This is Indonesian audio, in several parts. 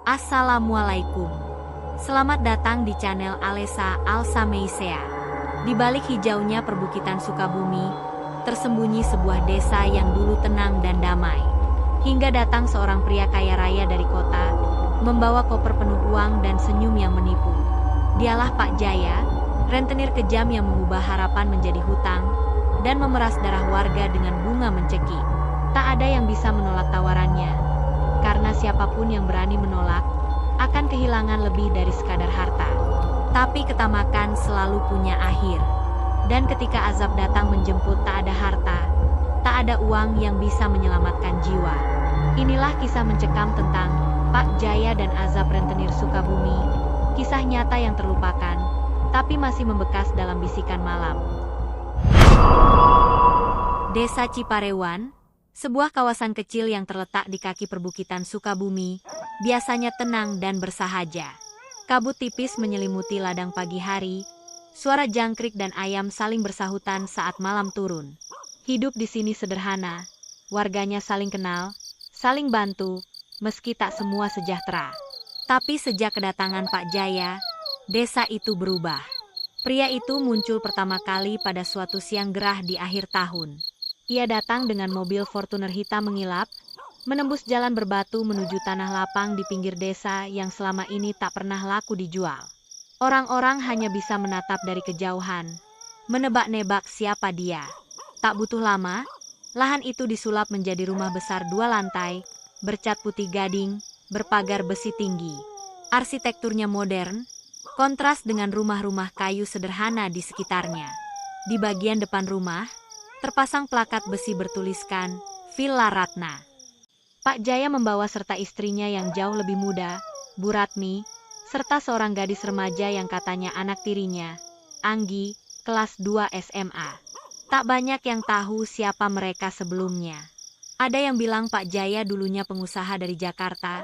Assalamualaikum. Selamat datang di channel Alesa Alsameisea. Di balik hijaunya perbukitan Sukabumi, tersembunyi sebuah desa yang dulu tenang dan damai. Hingga datang seorang pria kaya raya dari kota, membawa koper penuh uang dan senyum yang menipu. Dialah Pak Jaya, rentenir kejam yang mengubah harapan menjadi hutang, dan memeras darah warga dengan bunga mencekik. Tak ada yang bisa menolak tawarannya, karena siapapun yang berani menolak, akan kehilangan lebih dari sekadar harta. Tapi ketamakan selalu punya akhir. Dan ketika azab datang menjemput, tak ada harta, tak ada uang yang bisa menyelamatkan jiwa. Inilah kisah mencekam tentang Pak Jaya dan azab rentenir Sukabumi. Kisah nyata yang terlupakan, tapi masih membekas dalam bisikan malam. Desa Ciparewan, sebuah kawasan kecil yang terletak di kaki perbukitan Sukabumi, biasanya tenang dan bersahaja. Kabut tipis menyelimuti ladang pagi hari, suara jangkrik dan ayam saling bersahutan saat malam turun. Hidup di sini sederhana, warganya saling kenal, saling bantu, meski tak semua sejahtera. Tapi sejak kedatangan Pak Jaya, desa itu berubah. Pria itu muncul pertama kali pada suatu siang gerah di akhir tahun. Ia datang dengan mobil Fortuner hitam mengilap, menembus jalan berbatu menuju tanah lapang di pinggir desa yang selama ini tak pernah laku dijual. Orang-orang hanya bisa menatap dari kejauhan, menebak-nebak siapa dia. Tak butuh lama, lahan itu disulap menjadi rumah besar 2 lantai, bercat putih gading, berpagar besi tinggi. Arsitekturnya modern, kontras dengan rumah-rumah kayu sederhana di sekitarnya. Di bagian depan rumah, terpasang plakat besi bertuliskan, Villa Ratna. Pak Jaya membawa serta istrinya yang jauh lebih muda, Bu Ratmi, serta seorang gadis remaja yang katanya anak tirinya, Anggi, kelas 2 SMA. Tak banyak yang tahu siapa mereka sebelumnya. Ada yang bilang Pak Jaya dulunya pengusaha dari Jakarta,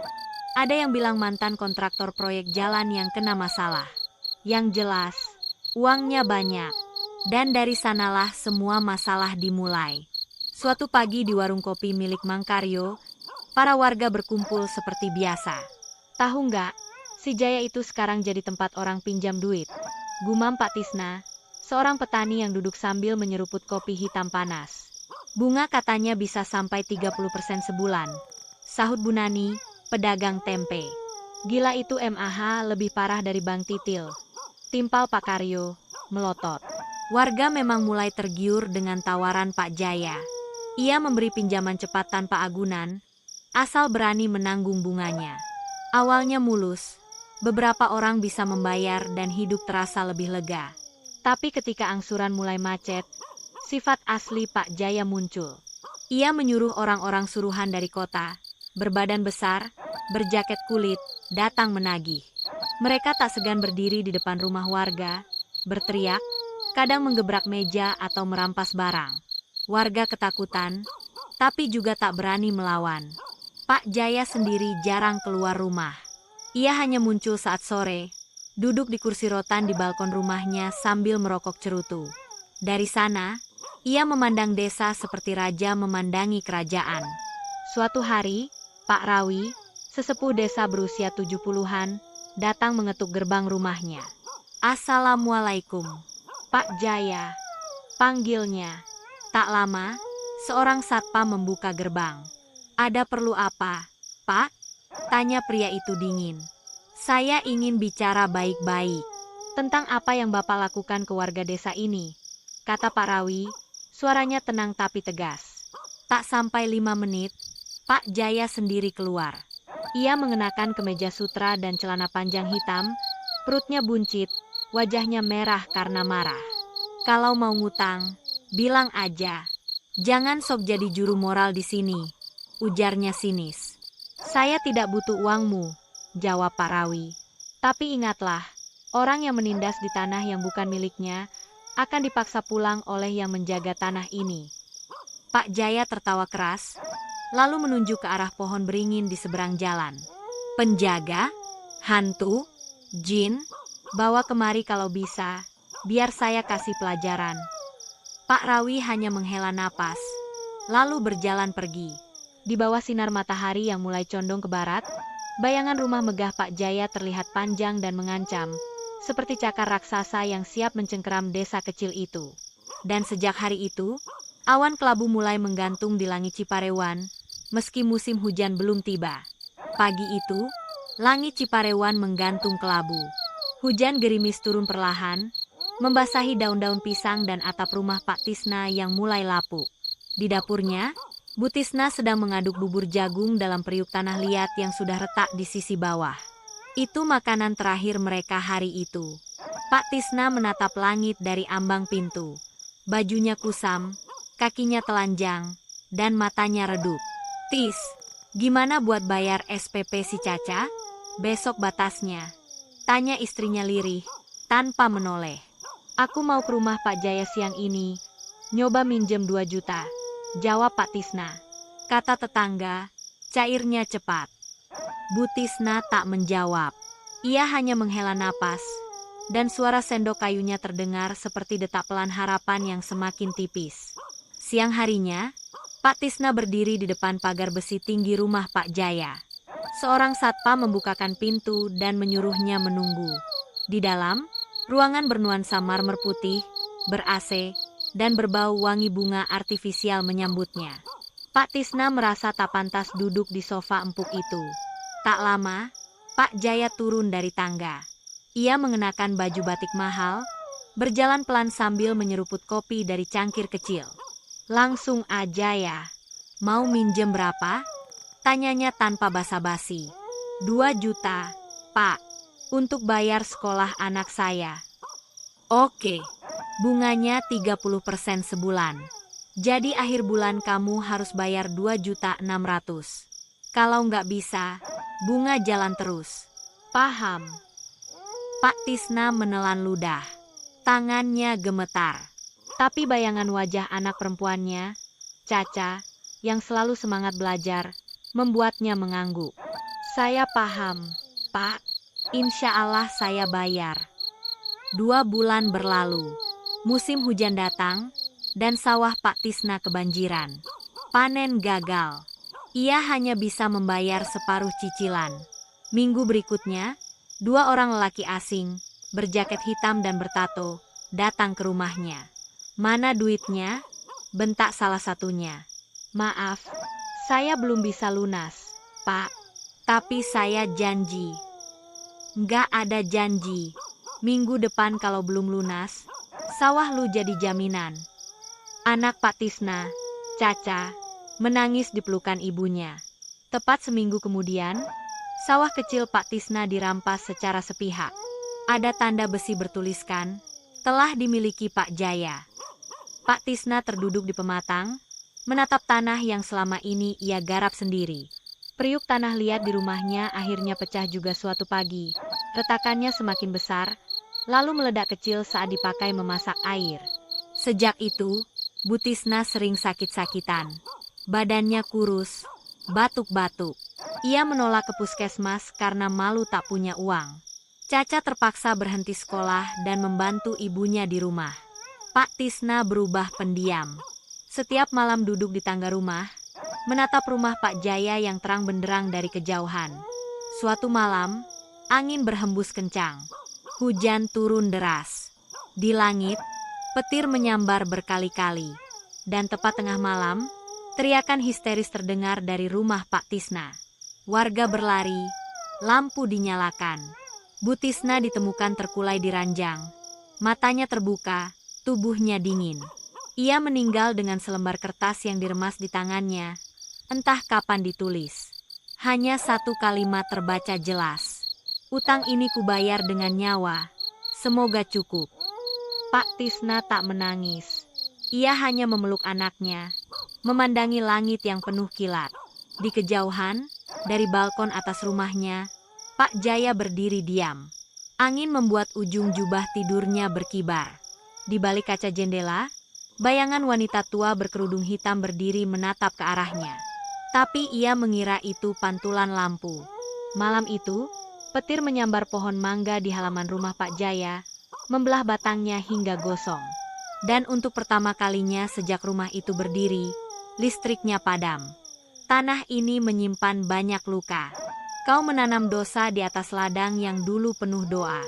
ada yang bilang mantan kontraktor proyek jalan yang kena masalah. Yang jelas, uangnya banyak. Dan dari sanalah semua masalah dimulai. Suatu pagi di warung kopi milik Mang Karyo, para warga berkumpul seperti biasa. Tahu nggak, si Jaya itu sekarang jadi tempat orang pinjam duit. Gumam Pak Tisna, seorang petani yang duduk sambil menyeruput kopi hitam panas. Bunga katanya bisa sampai 30% sebulan. Sahut Bu Nani, pedagang tempe. Gila itu MAH lebih parah dari Bang Titil. Timpal Pak Karyo, melotot. Warga memang mulai tergiur dengan tawaran Pak Jaya. Ia memberi pinjaman cepat tanpa agunan, asal berani menanggung bunganya. Awalnya mulus, beberapa orang bisa membayar dan hidup terasa lebih lega. Tapi ketika angsuran mulai macet, sifat asli Pak Jaya muncul. Ia menyuruh orang-orang suruhan dari kota, berbadan besar, berjaket kulit, datang menagih. Mereka tak segan berdiri di depan rumah warga, berteriak, kadang menggebrak meja atau merampas barang. Warga ketakutan, tapi juga tak berani melawan. Pak Jaya sendiri jarang keluar rumah. Ia hanya muncul saat sore, duduk di kursi rotan di balkon rumahnya sambil merokok cerutu. Dari sana, ia memandang desa seperti raja memandangi kerajaan. Suatu hari, Pak Rawi, sesepuh desa berusia 70-an, datang mengetuk gerbang rumahnya. Assalamualaikum. Pak Jaya, panggilnya. Tak lama, seorang satpam membuka gerbang. Ada perlu apa, Pak? Tanya pria itu dingin. Saya ingin bicara baik-baik. Tentang apa yang Bapak lakukan ke warga desa ini, kata Pak Rawi, suaranya tenang tapi tegas. Tak sampai 5 menit, Pak Jaya sendiri keluar. Ia mengenakan kemeja sutra dan celana panjang hitam, perutnya buncit, wajahnya merah karena marah. Kalau mau ngutang, bilang aja. Jangan sok jadi juru moral di sini, ujarnya sinis. Saya tidak butuh uangmu, jawab Pak Rawi. Tapi ingatlah, orang yang menindas di tanah yang bukan miliknya, akan dipaksa pulang oleh yang menjaga tanah ini. Pak Jaya tertawa keras, lalu menunjuk ke arah pohon beringin di seberang jalan. Penjaga? Hantu? Jin? Bawa kemari kalau bisa, biar saya kasih pelajaran. Pak Rawi hanya menghela napas, lalu berjalan pergi. Di bawah sinar matahari yang mulai condong ke barat, Bayangan rumah megah Pak Jaya terlihat panjang dan mengancam, seperti cakar raksasa yang siap mencengkeram desa kecil itu. Dan sejak hari itu, awan kelabu mulai menggantung di langit Ciparewan, meski musim hujan belum tiba. Pagi itu, langit Ciparewan menggantung kelabu. Hujan gerimis turun perlahan, membasahi daun-daun pisang dan atap rumah Pak Tisna yang mulai lapuk. Di dapurnya, Bu Tisna sedang mengaduk bubur jagung dalam periuk tanah liat yang sudah retak di sisi bawah. Itu makanan terakhir mereka hari itu. Pak Tisna menatap langit dari ambang pintu. Bajunya kusam, kakinya telanjang, dan matanya redup. "Tis, gimana buat bayar SPP si Caca? Besok batasnya," tanya istrinya lirih, tanpa menoleh. "Aku mau ke rumah Pak Jaya siang ini, nyoba minjem 2 juta. Jawab Pak Tisna. Kata tetangga, cairnya cepat. Bu Tisna tak menjawab. Ia hanya menghela napas, dan suara sendok kayunya terdengar seperti detak pelan harapan yang semakin tipis. Siang harinya, Pak Tisna berdiri di depan pagar besi tinggi rumah Pak Jaya. Seorang satpam membukakan pintu dan menyuruhnya menunggu. Di dalam, ruangan bernuansa marmer putih, ber-AC, dan berbau wangi bunga artifisial menyambutnya. Pak Tisna merasa tak pantas duduk di sofa empuk itu. Tak lama, Pak Jaya turun dari tangga. Ia mengenakan baju batik mahal, berjalan pelan sambil menyeruput kopi dari cangkir kecil. "Langsung aja ya. Mau minjem berapa?" tanyanya tanpa basa-basi. 2 juta, Pak. Untuk bayar sekolah anak saya." "Oke. Bunganya 30% sebulan. Jadi akhir bulan kamu harus bayar 2.600.000. Kalau nggak bisa, bunga jalan terus." "Paham." Pak Tisna menelan ludah. Tangannya gemetar. Tapi bayangan wajah anak perempuannya, Caca, yang selalu semangat belajar, membuatnya mengangguk. "Saya paham, Pak. Insya Allah saya bayar." 2 bulan berlalu. Musim hujan datang, dan sawah Pak Tisna kebanjiran. Panen gagal. Ia hanya bisa membayar separuh cicilan. Minggu berikutnya, 2 orang lelaki asing, berjaket hitam dan bertato, datang ke rumahnya. "Mana duitnya?" bentak salah satunya. "Maaf, saya belum bisa lunas, Pak. Tapi saya janji." "Nggak ada janji. Minggu depan kalau belum lunas, sawah lu jadi jaminan." Anak Pak Tisna, Caca, menangis di pelukan ibunya. Tepat seminggu kemudian, sawah kecil Pak Tisna dirampas secara sepihak. Ada tanda besi bertuliskan, "Telah dimiliki Pak Jaya." Pak Tisna terduduk di pematang, menatap tanah yang selama ini ia garap sendiri. Periuk tanah liat di rumahnya akhirnya pecah juga suatu pagi. Retakannya semakin besar, lalu meledak kecil saat dipakai memasak air. Sejak itu, Bu Tisna sering sakit-sakitan. Badannya kurus, batuk-batuk. Ia menolak ke puskesmas karena malu tak punya uang. Caca terpaksa berhenti sekolah dan membantu ibunya di rumah. Pak Tisna berubah pendiam. Setiap malam duduk di tangga rumah, menatap rumah Pak Jaya yang terang benderang dari kejauhan. Suatu malam, angin berhembus kencang. Hujan turun deras. Di langit, petir menyambar berkali-kali. Dan tepat tengah malam, teriakan histeris terdengar dari rumah Pak Tisna. Warga berlari, lampu dinyalakan. Bu Tisna ditemukan terkulai di ranjang. Matanya terbuka, tubuhnya dingin. Ia meninggal dengan selembar kertas yang diremas di tangannya. Entah kapan ditulis. Hanya 1 kalimat terbaca jelas. "Utang ini kubayar dengan nyawa. Semoga cukup." Pak Tisna tak menangis. Ia hanya memeluk anaknya, memandangi langit yang penuh kilat. Di kejauhan, dari balkon atas rumahnya, Pak Jaya berdiri diam. Angin membuat ujung jubah tidurnya berkibar. Di balik kaca jendela, bayangan wanita tua berkerudung hitam berdiri menatap ke arahnya. Tapi ia mengira itu pantulan lampu. Malam itu, petir menyambar pohon mangga di halaman rumah Pak Jaya, membelah batangnya hingga gosong. Dan untuk pertama kalinya sejak rumah itu berdiri, listriknya padam. Tanah ini menyimpan banyak luka. Kau menanam dosa di atas ladang yang dulu penuh doa.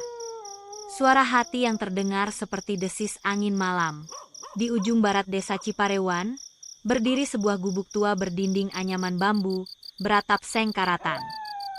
Suara hati yang terdengar seperti desis angin malam. Di ujung barat desa Ciparewan, berdiri sebuah gubuk tua berdinding anyaman bambu, beratap seng karatan.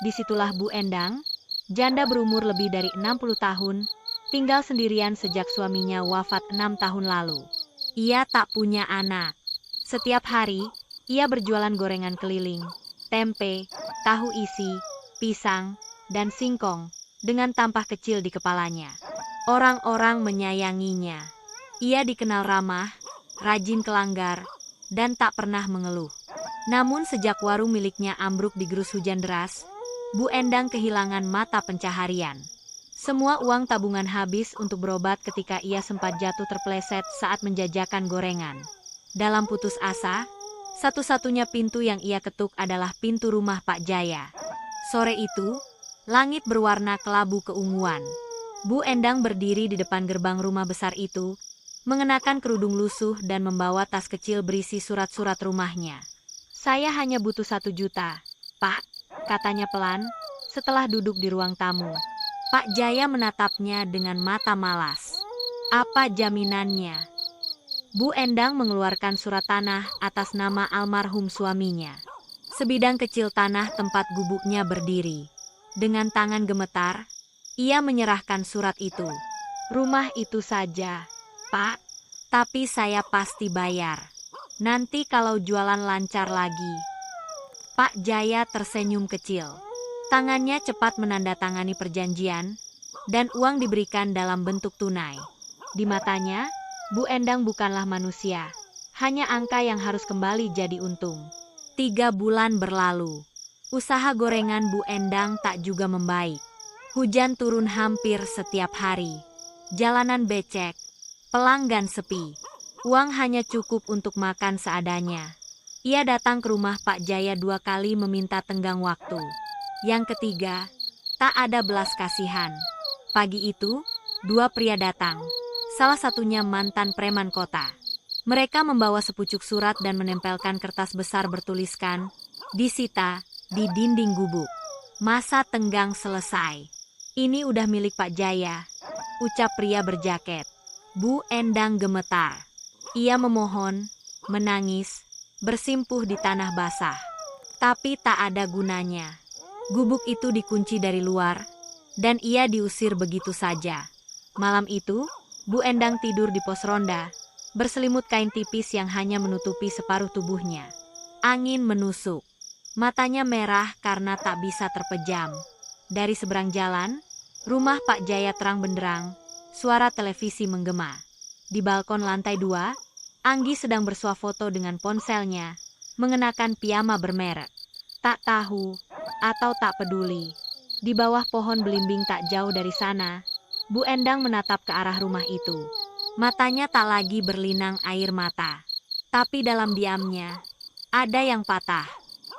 Disitulah Bu Endang, janda berumur lebih dari 60 tahun, tinggal sendirian sejak suaminya wafat 6 tahun lalu. Ia tak punya anak. Setiap hari, ia berjualan gorengan keliling, tempe, tahu isi, pisang, dan singkong, dengan tampah kecil di kepalanya. Orang-orang menyayanginya. Ia dikenal ramah, rajin kelanggar, dan tak pernah mengeluh. Namun sejak warung miliknya ambruk digerus hujan deras, Bu Endang kehilangan mata pencaharian. Semua uang tabungan habis untuk berobat ketika ia sempat jatuh terpeleset saat menjajakan gorengan. Dalam putus asa, satu-satunya pintu yang ia ketuk adalah pintu rumah Pak Jaya. Sore itu, langit berwarna kelabu keunguan. Bu Endang berdiri di depan gerbang rumah besar itu, mengenakan kerudung lusuh dan membawa tas kecil berisi surat-surat rumahnya. "Saya hanya butuh 1 juta, Pak," katanya pelan, setelah duduk di ruang tamu. Pak Jaya menatapnya dengan mata malas. "Apa jaminannya?" Bu Endang mengeluarkan surat tanah atas nama almarhum suaminya. Sebidang kecil tanah tempat gubuknya berdiri. Dengan tangan gemetar, ia menyerahkan surat itu. "Rumah itu saja, Pak. Tapi saya pasti bayar. Nanti kalau jualan lancar lagi." Pak Jaya tersenyum kecil. Tangannya cepat menandatangani perjanjian, dan uang diberikan dalam bentuk tunai. Di matanya, Bu Endang bukanlah manusia, hanya angka yang harus kembali jadi untung. 3 bulan berlalu. Usaha gorengan Bu Endang tak juga membaik. Hujan turun hampir setiap hari. Jalanan becek, pelanggan sepi. Uang hanya cukup untuk makan seadanya. Ia datang ke rumah Pak Jaya 2 kali meminta tenggang waktu. Yang ketiga, tak ada belas kasihan. Pagi itu, 2 pria datang. Salah satunya mantan preman kota. Mereka membawa sepucuk surat dan menempelkan kertas besar bertuliskan, "Disita," di dinding gubuk. "Masa tenggang selesai. Ini udah milik Pak Jaya," ucap pria berjaket. Bu Endang gemetar. Ia memohon, menangis, bersimpuh di tanah basah. Tapi tak ada gunanya. Gubuk itu dikunci dari luar, dan ia diusir begitu saja. Malam itu, Bu Endang tidur di pos ronda, berselimut kain tipis yang hanya menutupi separuh tubuhnya. Angin menusuk. Matanya merah karena tak bisa terpejam. Dari seberang jalan, rumah Pak Jaya terang benderang, suara televisi menggema. Di balkon lantai 2, Anggi sedang bersuah foto dengan ponselnya, mengenakan piyama bermerek. Tak tahu, atau tak peduli. Di bawah pohon belimbing tak jauh dari sana, Bu Endang menatap ke arah rumah itu. Matanya tak lagi berlinang air mata. Tapi dalam diamnya, ada yang patah,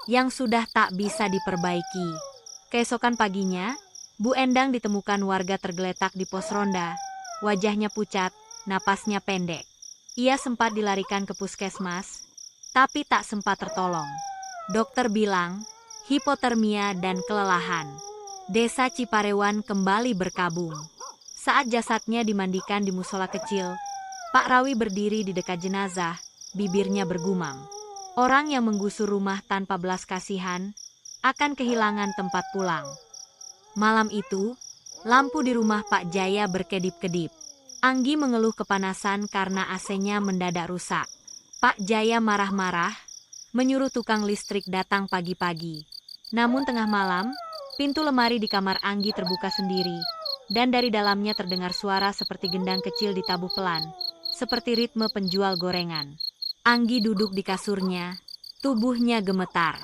yang sudah tak bisa diperbaiki. Keesokan paginya, Bu Endang ditemukan warga tergeletak di pos ronda. Wajahnya pucat, napasnya pendek. Ia sempat dilarikan ke puskesmas, tapi tak sempat tertolong. Dokter bilang, hipotermia dan kelelahan. Desa Ciparewan kembali berkabung. Saat jasadnya dimandikan di musola kecil, Pak Rawi berdiri di dekat jenazah, bibirnya bergumam. Orang yang menggusur rumah tanpa belas kasihan akan kehilangan tempat pulang. Malam itu, lampu di rumah Pak Jaya berkedip-kedip. Anggi mengeluh kepanasan karena AC-nya mendadak rusak. Pak Jaya marah-marah, menyuruh tukang listrik datang pagi-pagi. Namun tengah malam, pintu lemari di kamar Anggi terbuka sendiri, dan dari dalamnya terdengar suara seperti gendang kecil ditabuh pelan, seperti ritme penjual gorengan. Anggi duduk di kasurnya, tubuhnya gemetar.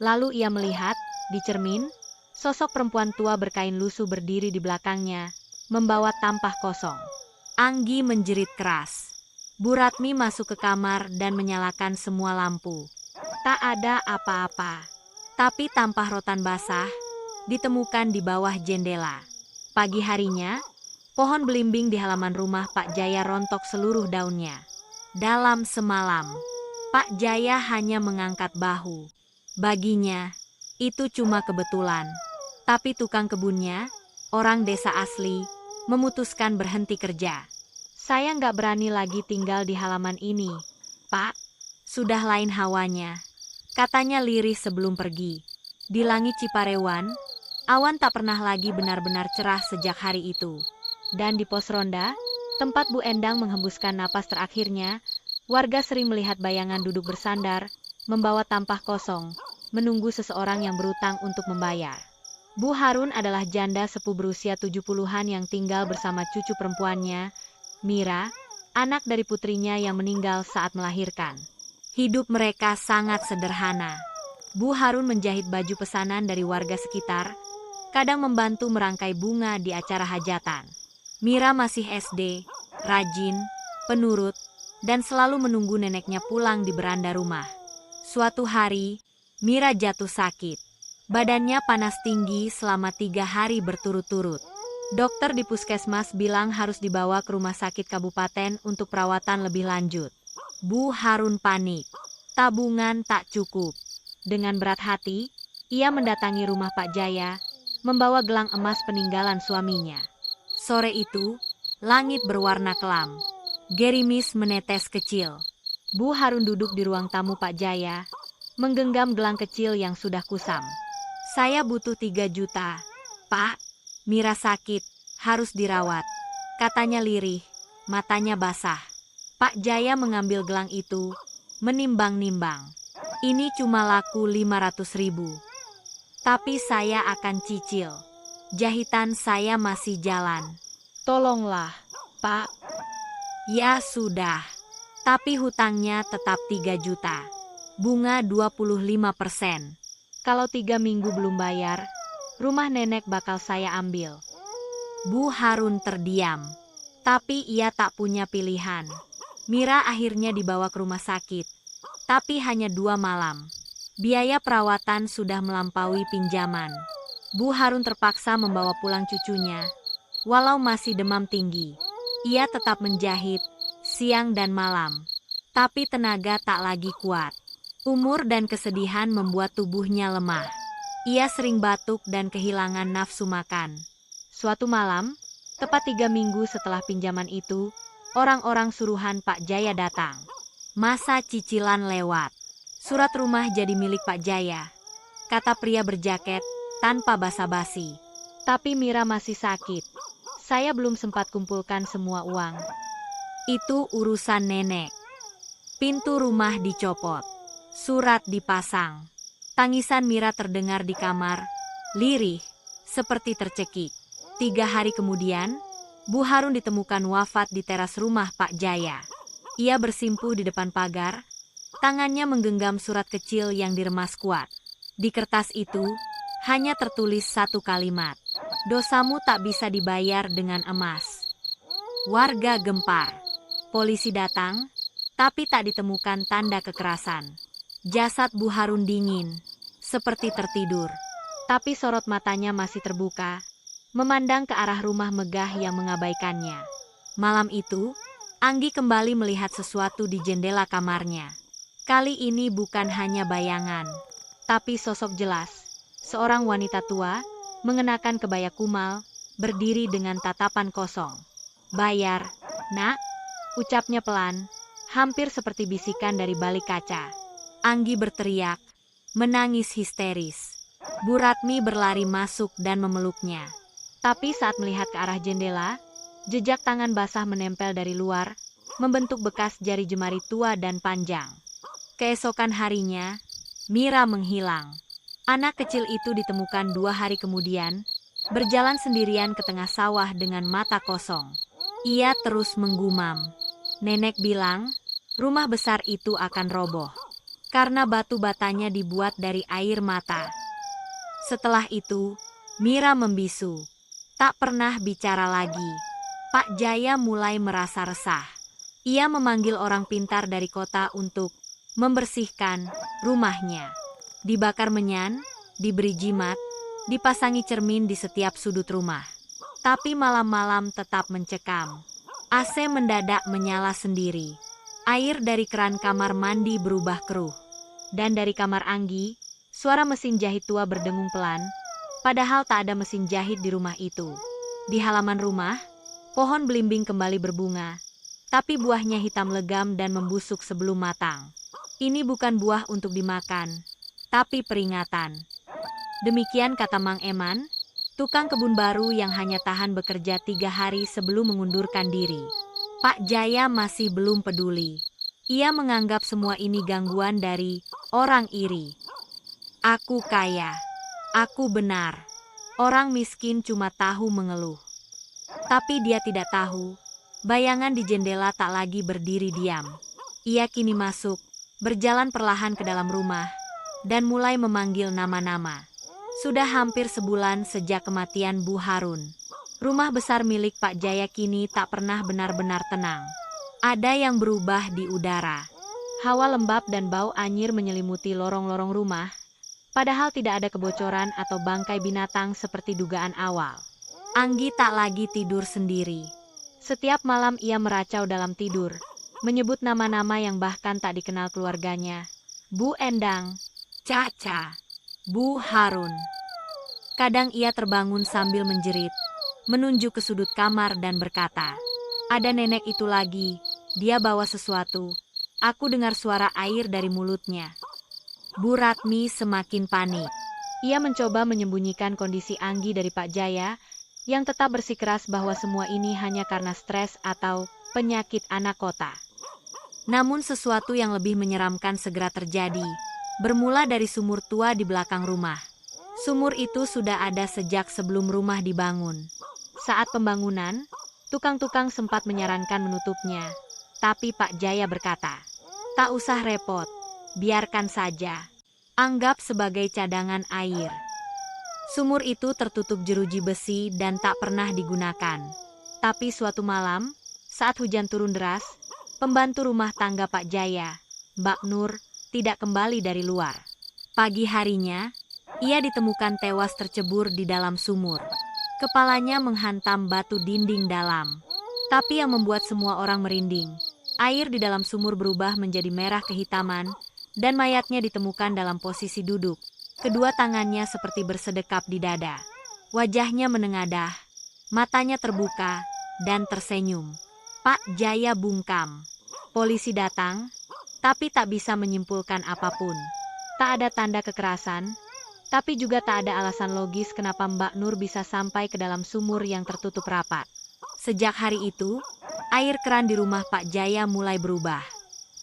Lalu ia melihat, di cermin, sosok perempuan tua berkain lusuh berdiri di belakangnya, membawa tampah kosong. Anggi menjerit keras. Bu Ratmi masuk ke kamar dan menyalakan semua lampu. Tak ada apa-apa, tapi tampah rotan basah ditemukan di bawah jendela. Pagi harinya, pohon belimbing di halaman rumah Pak Jaya rontok seluruh daunnya. Dalam semalam, Pak Jaya hanya mengangkat bahu. Baginya, Itu cuma kebetulan. Tapi tukang kebunnya, orang desa asli, memutuskan berhenti kerja. Saya nggak berani lagi tinggal di halaman ini, Pak. Sudah lain hawanya, katanya lirih sebelum pergi. Di langit Ciparewan, awan tak pernah lagi benar-benar cerah sejak hari itu. Dan di pos ronda, tempat Bu Endang menghembuskan napas terakhirnya, warga sering melihat bayangan duduk bersandar, membawa tampah kosong, menunggu seseorang yang berutang untuk membayar. Bu Harun adalah janda sepuh berusia 70-an yang tinggal bersama cucu perempuannya, Mira, anak dari putrinya yang meninggal saat melahirkan. Hidup mereka sangat sederhana. Bu Harun menjahit baju pesanan dari warga sekitar, kadang membantu merangkai bunga di acara hajatan. Mira masih SD, rajin, penurut, dan selalu menunggu neneknya pulang di beranda rumah. Suatu hari, Mira jatuh sakit. Badannya panas tinggi selama 3 hari berturut-turut. Dokter di puskesmas bilang harus dibawa ke rumah sakit kabupaten untuk perawatan lebih lanjut. Bu Harun panik. Tabungan tak cukup. Dengan berat hati, ia mendatangi rumah Pak Jaya, membawa gelang emas peninggalan suaminya. Sore itu, langit berwarna kelam. Gerimis menetes kecil. Bu Harun duduk di ruang tamu Pak Jaya, menggenggam gelang kecil yang sudah kusam. Saya butuh 3 juta, Pak. Mira sakit, harus dirawat, katanya lirih, matanya basah. Pak Jaya mengambil gelang itu, menimbang-nimbang. Ini cuma laku 500.000. Tapi saya akan cicil. Jahitan saya masih jalan. Tolonglah, Pak. Ya sudah. Tapi hutangnya tetap 3 juta. Bunga 25%. Kalau 3 minggu belum bayar, rumah nenek bakal saya ambil. Bu Harun terdiam. Tapi ia tak punya pilihan. Mira akhirnya dibawa ke rumah sakit. Tapi hanya 2 malam. Biaya perawatan sudah melampaui pinjaman. Bu Harun terpaksa membawa pulang cucunya. Walau masih demam tinggi, ia tetap menjahit, siang dan malam. Tapi tenaga tak lagi kuat. Umur dan kesedihan membuat tubuhnya lemah. Ia sering batuk dan kehilangan nafsu makan. Suatu malam, tepat 3 minggu setelah pinjaman itu, orang-orang suruhan Pak Jaya datang. Masa cicilan lewat. Surat rumah jadi milik Pak Jaya, kata pria berjaket, tanpa basa-basi. Tapi Mira masih sakit. Saya belum sempat kumpulkan semua uang. Itu urusan nenek. Pintu rumah dicopot. Surat dipasang. Tangisan Mira terdengar di kamar, lirih, seperti tercekik. 3 hari kemudian, Bu Harun ditemukan wafat di teras rumah Pak Jaya. Ia bersimpuh di depan pagar, tangannya menggenggam surat kecil yang diremas kuat. Di kertas itu, hanya tertulis 1 kalimat. Dosamu tak bisa dibayar dengan emas. Warga gempar. Polisi datang, tapi tak ditemukan tanda kekerasan. Jasad Bu Harun dingin, seperti tertidur. Tapi sorot matanya masih terbuka, memandang ke arah rumah megah yang mengabaikannya. Malam itu, Anggi kembali melihat sesuatu di jendela kamarnya. Kali ini bukan hanya bayangan, tapi sosok jelas. Seorang wanita tua, mengenakan kebaya kumal, berdiri dengan tatapan kosong. Bayar, nak, ucapnya pelan, hampir seperti bisikan dari balik kaca. Anggi berteriak, menangis histeris. Bu Ratmi berlari masuk dan memeluknya. Tapi saat melihat ke arah jendela, jejak tangan basah menempel dari luar, membentuk bekas jari jemari tua dan panjang. Keesokan harinya, Mira menghilang. Anak kecil itu ditemukan 2 hari kemudian, berjalan sendirian ke tengah sawah dengan mata kosong. Ia terus menggumam. Nenek bilang, rumah besar itu akan roboh. Karena batu batanya dibuat dari air mata. Setelah itu, Mira membisu. Tak pernah bicara lagi. Pak Jaya mulai merasa resah. Ia memanggil orang pintar dari kota untuk membersihkan rumahnya. Dibakar menyan, diberi jimat, dipasangi cermin di setiap sudut rumah. Tapi malam-malam tetap mencekam. AC mendadak menyala sendiri. Air dari keran kamar mandi berubah keruh. Dan dari kamar Anggi, Suara mesin jahit tua berdengung pelan, padahal tak ada mesin jahit di rumah itu. Di halaman rumah, pohon belimbing kembali berbunga, tapi buahnya hitam legam dan membusuk sebelum matang. Ini bukan buah untuk dimakan, tapi peringatan. Demikian kata Mang Eman, tukang kebun baru yang hanya tahan bekerja 3 hari sebelum mengundurkan diri. Pak Jaya masih belum peduli. Ia menganggap semua ini gangguan dari orang iri. Aku kaya, aku benar. Orang miskin cuma tahu mengeluh. Tapi dia tidak tahu, bayangan di jendela tak lagi berdiri diam. Ia kini masuk, berjalan perlahan ke dalam rumah, dan mulai memanggil nama-nama. Sudah hampir sebulan sejak kematian Bu Harun. Rumah besar milik Pak Jaya kini tak pernah benar-benar tenang. Ada yang berubah di udara. Hawa lembab dan bau anyir menyelimuti lorong-lorong rumah, padahal tidak ada kebocoran atau bangkai binatang seperti dugaan awal. Anggi tak lagi tidur sendiri. Setiap malam ia meracau dalam tidur, menyebut nama-nama yang bahkan tak dikenal keluarganya. Bu Endang, Caca, Bu Harun. Kadang ia terbangun sambil menjerit, menunjuk ke sudut kamar dan berkata, "Ada nenek itu lagi, dia bawa sesuatu." Aku dengar suara air dari mulutnya. Bu Ratmi semakin panik. Ia mencoba menyembunyikan kondisi Anggi dari Pak Jaya, yang tetap bersikeras bahwa semua ini hanya karena stres atau penyakit anak kota. Namun sesuatu yang lebih menyeramkan segera terjadi, bermula dari sumur tua di belakang rumah. Sumur itu sudah ada sejak sebelum rumah dibangun. Saat pembangunan, tukang-tukang sempat menyarankan menutupnya, tapi Pak Jaya berkata, "Tak usah repot. Biarkan saja. Anggap sebagai cadangan air." Sumur itu tertutup jeruji besi dan tak pernah digunakan. Tapi suatu malam, saat hujan turun deras, pembantu rumah tangga Pak Jaya, Mbak Nur, tidak kembali dari luar. Pagi harinya, ia ditemukan tewas tercebur di dalam sumur. Kepalanya menghantam batu dinding dalam. Tapi yang membuat semua orang merinding, air di dalam sumur berubah menjadi merah kehitaman, dan mayatnya ditemukan dalam posisi duduk. Kedua tangannya seperti bersedekap di dada. Wajahnya menengadah, matanya terbuka, dan tersenyum. Pak Jaya bungkam. Polisi datang, tapi tak bisa menyimpulkan apapun. Tak ada tanda kekerasan, tapi juga tak ada alasan logis kenapa Mbak Nur bisa sampai ke dalam sumur yang tertutup rapat. Sejak hari itu, air keran di rumah Pak Jaya mulai berubah.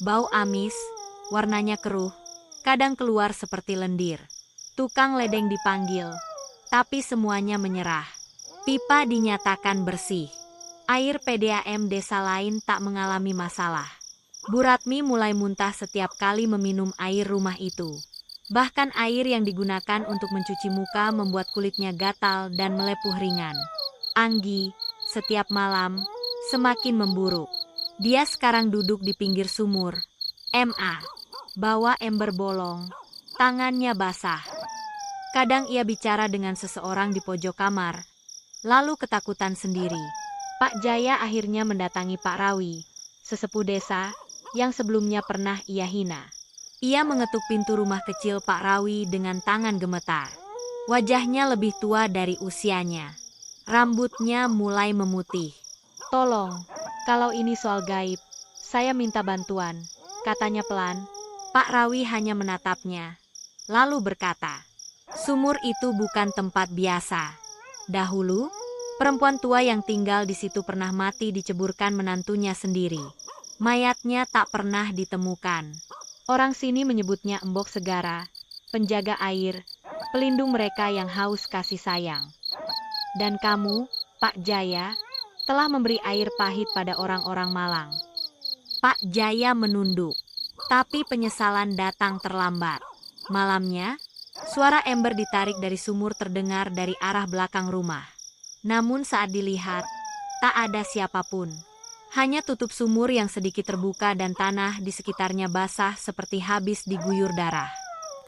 Bau amis, warnanya keruh, kadang keluar seperti lendir. Tukang ledeng dipanggil, tapi semuanya menyerah. Pipa dinyatakan bersih. Air PDAM desa lain tak mengalami masalah. Bu Ratmi mulai muntah setiap kali meminum air rumah itu. Bahkan air yang digunakan untuk mencuci muka membuat kulitnya gatal dan melepuh ringan. Anggi, setiap malam, semakin memburuk. Dia sekarang duduk di pinggir sumur. MA, bawa ember bolong, tangannya basah. Kadang ia bicara dengan seseorang di pojok kamar, lalu ketakutan sendiri. Pak Jaya akhirnya mendatangi Pak Rawi, sesepuh desa, yang sebelumnya pernah ia hina. Ia mengetuk pintu rumah kecil Pak Rawi dengan tangan gemetar. Wajahnya lebih tua dari usianya. Rambutnya mulai memutih. "Tolong, kalau ini soal gaib, saya minta bantuan," katanya pelan. Pak Rawi hanya menatapnya, lalu berkata, "Sumur itu bukan tempat biasa. Dahulu, perempuan tua yang tinggal di situ pernah mati diceburkan menantunya sendiri. Mayatnya tak pernah ditemukan. Orang sini menyebutnya Embok Segara, penjaga air, pelindung mereka yang haus kasih sayang. Dan kamu, Pak Jaya, telah memberi air pahit pada orang-orang Malang." Pak Jaya menunduk, tapi penyesalan datang terlambat. Malamnya, suara ember ditarik dari sumur terdengar dari arah belakang rumah. Namun saat dilihat, tak ada siapapun. Hanya tutup sumur yang sedikit terbuka dan tanah di sekitarnya basah seperti habis diguyur darah.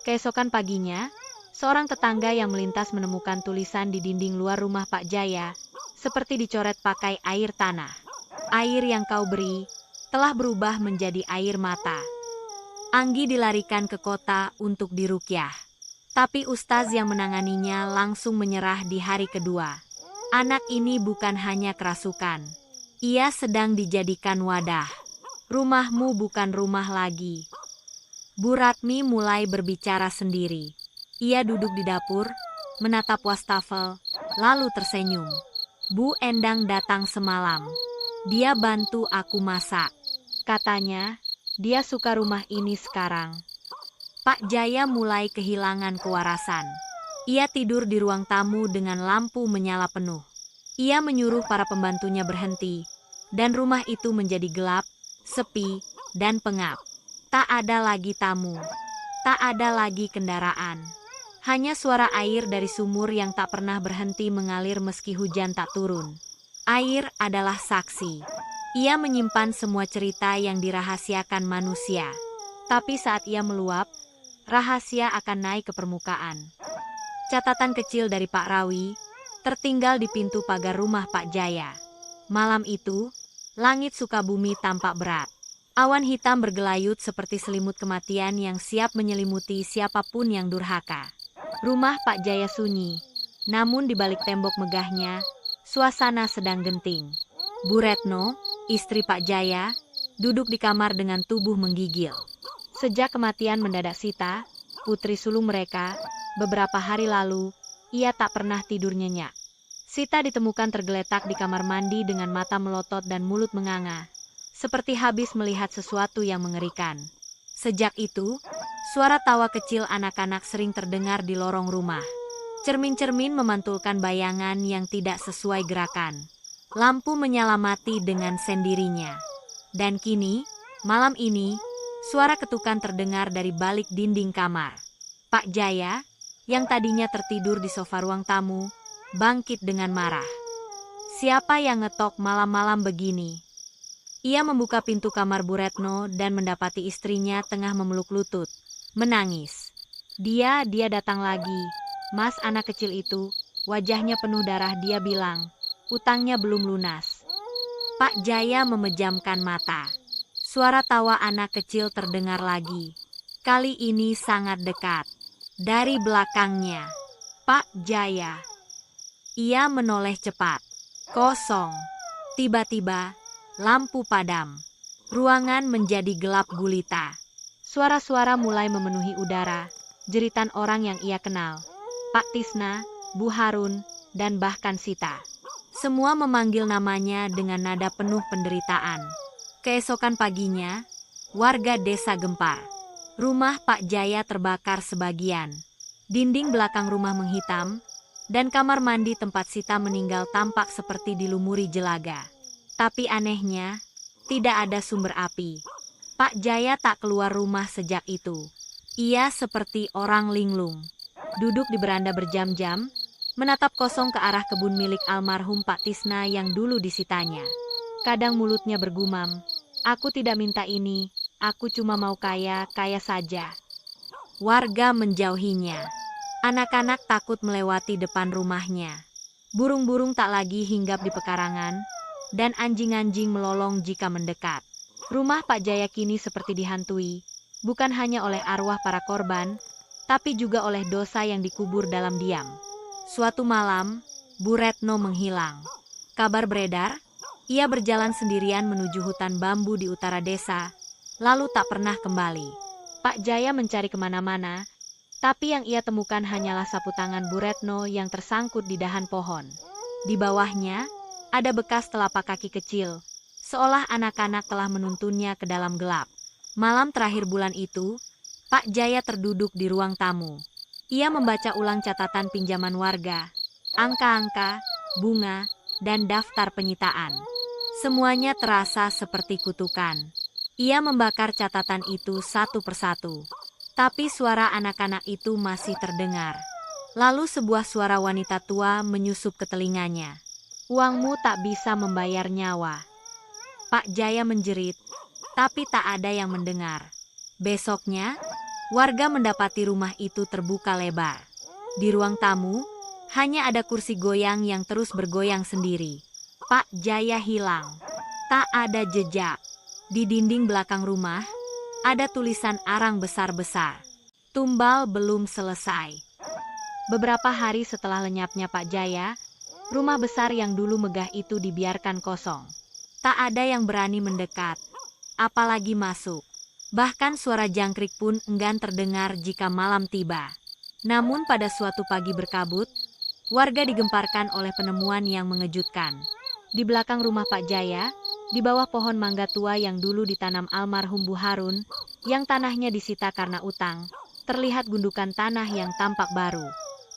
Keesokan paginya, seorang tetangga yang melintas menemukan tulisan di dinding luar rumah Pak Jaya, seperti dicoret pakai air tanah. "Air yang kau beri telah berubah menjadi air mata." Anggi dilarikan ke kota untuk diruqyah. Tapi Ustaz yang menanganinya langsung menyerah di hari kedua. Anak ini bukan hanya kerasukan. Ia sedang dijadikan wadah. Rumahmu bukan rumah lagi. Bu Ratmi mulai berbicara sendiri. Ia duduk di dapur, menatap wastafel, lalu tersenyum. Bu Endang datang semalam. Dia bantu aku masak. Katanya, dia suka rumah ini sekarang. Pak Jaya mulai kehilangan kewarasan. Ia tidur di ruang tamu dengan lampu menyala penuh. Ia menyuruh para pembantunya berhenti, dan rumah itu menjadi gelap, sepi, dan pengap. Tak ada lagi tamu. Tak ada lagi kendaraan. Hanya suara air dari sumur yang tak pernah berhenti mengalir meski hujan tak turun. Air adalah saksi. Ia menyimpan semua cerita yang dirahasiakan manusia. Tapi saat ia meluap, rahasia akan naik ke permukaan. Catatan kecil dari Pak Rawi tertinggal di pintu pagar rumah Pak Jaya. Malam itu, langit Sukabumi tampak berat. Awan hitam bergelayut seperti selimut kematian yang siap menyelimuti siapapun yang durhaka. Rumah Pak Jaya sunyi, namun di balik tembok megahnya, suasana sedang genting. Bu Retno, istri Pak Jaya, duduk di kamar dengan tubuh menggigil. Sejak kematian mendadak Sita, putri sulung mereka, beberapa hari lalu, ia tak pernah tidur nyenyak. Sita ditemukan tergeletak di kamar mandi dengan mata melotot dan mulut menganga, seperti habis melihat sesuatu yang mengerikan. Sejak itu, suara tawa kecil anak-anak sering terdengar di lorong rumah. Cermin-cermin memantulkan bayangan yang tidak sesuai gerakan. Lampu menyala mati dengan sendirinya. Dan kini, malam ini, suara ketukan terdengar dari balik dinding kamar. Pak Jaya, yang tadinya tertidur di sofa ruang tamu, bangkit dengan marah. Siapa yang ngetok malam-malam begini? Ia membuka pintu kamar Bu Retno dan mendapati istrinya tengah memeluk lutut, menangis. Dia datang lagi. Mas anak kecil itu, wajahnya penuh darah. Dia bilang, utangnya belum lunas. Pak Jaya memejamkan mata. Suara tawa anak kecil terdengar lagi. Kali ini sangat dekat. Dari belakangnya, Pak Jaya. Ia menoleh cepat. Kosong. Tiba-tiba, lampu padam. Ruangan menjadi gelap gulita. Suara-suara mulai memenuhi udara. Jeritan orang yang ia kenal. Pak Tisna, Bu Harun, dan bahkan Sita. Semua memanggil namanya dengan nada penuh penderitaan. Keesokan paginya, warga desa gempar. Rumah Pak Jaya terbakar sebagian. Dinding belakang rumah menghitam, dan kamar mandi tempat Sita meninggal tampak seperti dilumuri jelaga. Tapi anehnya, tidak ada sumber api. Pak Jaya tak keluar rumah sejak itu. Ia seperti orang linglung. Duduk di beranda berjam-jam, menatap kosong ke arah kebun milik almarhum Pak Tisna yang dulu disitanya. Kadang mulutnya bergumam, aku tidak minta ini, aku cuma mau kaya saja. Warga menjauhinya. Anak-anak takut melewati depan rumahnya. Burung-burung tak lagi hinggap di pekarangan, dan anjing-anjing melolong jika mendekat. Rumah Pak Jaya kini seperti dihantui, bukan hanya oleh arwah para korban, tapi juga oleh dosa yang dikubur dalam diam. Suatu malam, Bu Retno menghilang. Kabar beredar, ia berjalan sendirian menuju hutan bambu di utara desa, lalu tak pernah kembali. Pak Jaya mencari kemana-mana, tapi yang ia temukan hanyalah sapu tangan Bu Retno yang tersangkut di dahan pohon. Di bawahnya, ada bekas telapak kaki kecil, seolah anak-anak telah menuntunnya ke dalam gelap. Malam terakhir bulan itu, Pak Jaya terduduk di ruang tamu. Ia membaca ulang catatan pinjaman warga, angka-angka, bunga, dan daftar penyitaan. Semuanya terasa seperti kutukan. Ia membakar catatan itu satu persatu. Tapi suara anak-anak itu masih terdengar. Lalu sebuah suara wanita tua menyusup ke telinganya. Uangmu tak bisa membayar nyawa. Pak Jaya menjerit, tapi tak ada yang mendengar. Besoknya, warga mendapati rumah itu terbuka lebar. Di ruang tamu, hanya ada kursi goyang yang terus bergoyang sendiri. Pak Jaya hilang. Tak ada jejak. Di dinding belakang rumah, ada tulisan arang besar-besar. Tumbal belum selesai. Beberapa hari setelah lenyapnya Pak Jaya, rumah besar yang dulu megah itu dibiarkan kosong. Tak ada yang berani mendekat, apalagi masuk. Bahkan suara jangkrik pun enggan terdengar jika malam tiba. Namun pada suatu pagi berkabut, warga digemparkan oleh penemuan yang mengejutkan. Di belakang rumah Pak Jaya, di bawah pohon mangga tua yang dulu ditanam almarhum Bu Harun, yang tanahnya disita karena utang, terlihat gundukan tanah yang tampak baru.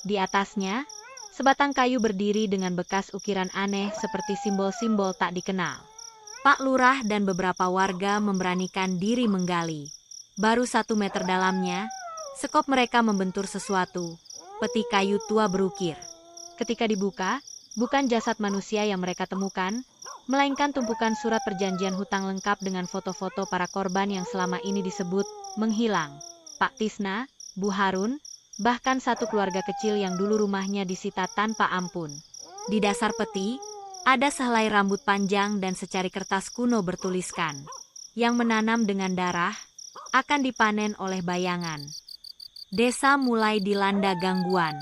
Di atasnya, sebatang kayu berdiri dengan bekas ukiran aneh seperti simbol-simbol tak dikenal. Pak Lurah dan beberapa warga memberanikan diri menggali. Baru 1 meter dalamnya, sekop mereka membentur sesuatu, peti kayu tua berukir. Ketika dibuka, bukan jasad manusia yang mereka temukan, melainkan tumpukan surat perjanjian hutang lengkap dengan foto-foto para korban yang selama ini disebut menghilang. Pak Tisna, Bu Harun, bahkan satu keluarga kecil yang dulu rumahnya disita tanpa ampun. Di dasar peti, ada sehelai rambut panjang dan secari kertas kuno bertuliskan, yang menanam dengan darah, akan dipanen oleh bayangan. Desa mulai dilanda gangguan.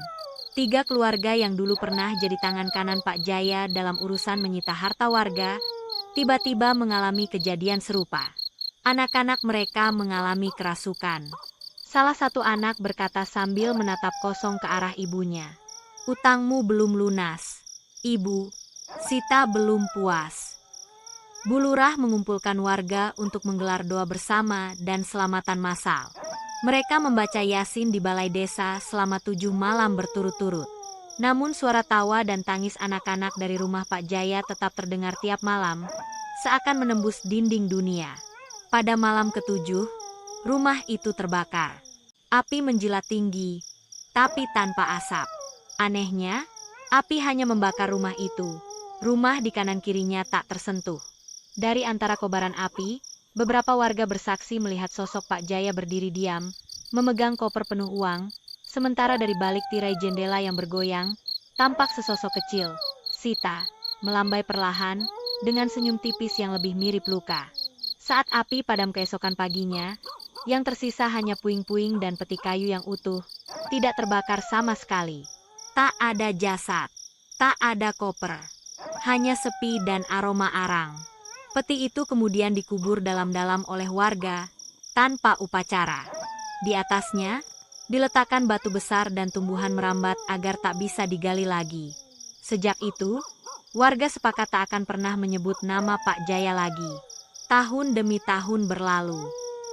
3 keluarga yang dulu pernah jadi tangan kanan Pak Jaya dalam urusan menyita harta warga, tiba-tiba mengalami kejadian serupa. Anak-anak mereka mengalami kerasukan. Salah satu anak berkata sambil menatap kosong ke arah ibunya. "Utangmu belum lunas, Ibu. Sita belum puas." Bu Lurah mengumpulkan warga untuk menggelar doa bersama dan selamatan massal. Mereka membaca Yasin di balai desa selama 7 malam berturut-turut. Namun suara tawa dan tangis anak-anak dari rumah Pak Jaya tetap terdengar tiap malam, seakan menembus dinding dunia. Pada malam ke-7, rumah itu terbakar. Api menjilat tinggi, tapi tanpa asap. Anehnya, api hanya membakar rumah itu. Rumah di kanan kirinya tak tersentuh. Dari antara kobaran api, beberapa warga bersaksi melihat sosok Pak Jaya berdiri diam, memegang koper penuh uang, sementara dari balik tirai jendela yang bergoyang, tampak sesosok kecil, Sita, melambai perlahan, dengan senyum tipis yang lebih mirip luka. Saat api padam keesokan paginya, yang tersisa hanya puing-puing dan peti kayu yang utuh, tidak terbakar sama sekali. Tak ada jasad, tak ada koper, hanya sepi dan aroma arang. Peti itu kemudian dikubur dalam-dalam oleh warga, tanpa upacara. Di atasnya, diletakkan batu besar dan tumbuhan merambat agar tak bisa digali lagi. Sejak itu, warga sepakat tak akan pernah menyebut nama Pak Jaya lagi. Tahun demi tahun berlalu.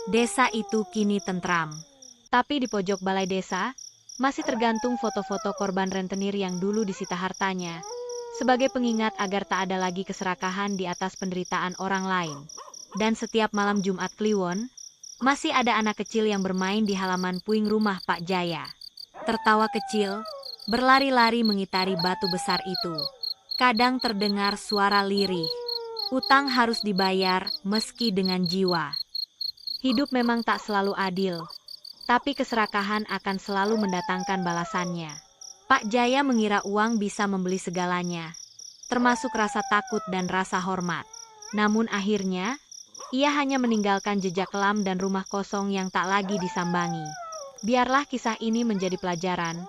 Desa itu kini tentram. Tapi di pojok balai desa, masih tergantung foto-foto korban rentenir yang dulu disita hartanya, sebagai pengingat agar tak ada lagi keserakahan di atas penderitaan orang lain. Dan setiap malam Jumat Kliwon, masih ada anak kecil yang bermain di halaman puing rumah Pak Jaya. Tertawa kecil, berlari-lari mengitari batu besar itu. Kadang terdengar suara lirih. Utang harus dibayar meski dengan jiwa. Hidup memang tak selalu adil, tapi keserakahan akan selalu mendatangkan balasannya. Pak Jaya mengira uang bisa membeli segalanya, termasuk rasa takut dan rasa hormat. Namun akhirnya, ia hanya meninggalkan jejak kelam dan rumah kosong yang tak lagi disambangi. Biarlah kisah ini menjadi pelajaran,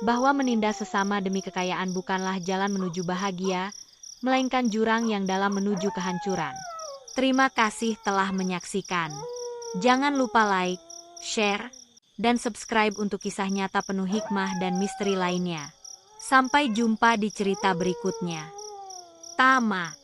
bahwa menindas sesama demi kekayaan bukanlah jalan menuju bahagia, melainkan jurang yang dalam menuju kehancuran. Terima kasih telah menyaksikan. Jangan lupa like, share, dan subscribe untuk kisah nyata penuh hikmah dan misteri lainnya. Sampai jumpa di cerita berikutnya. Tamat.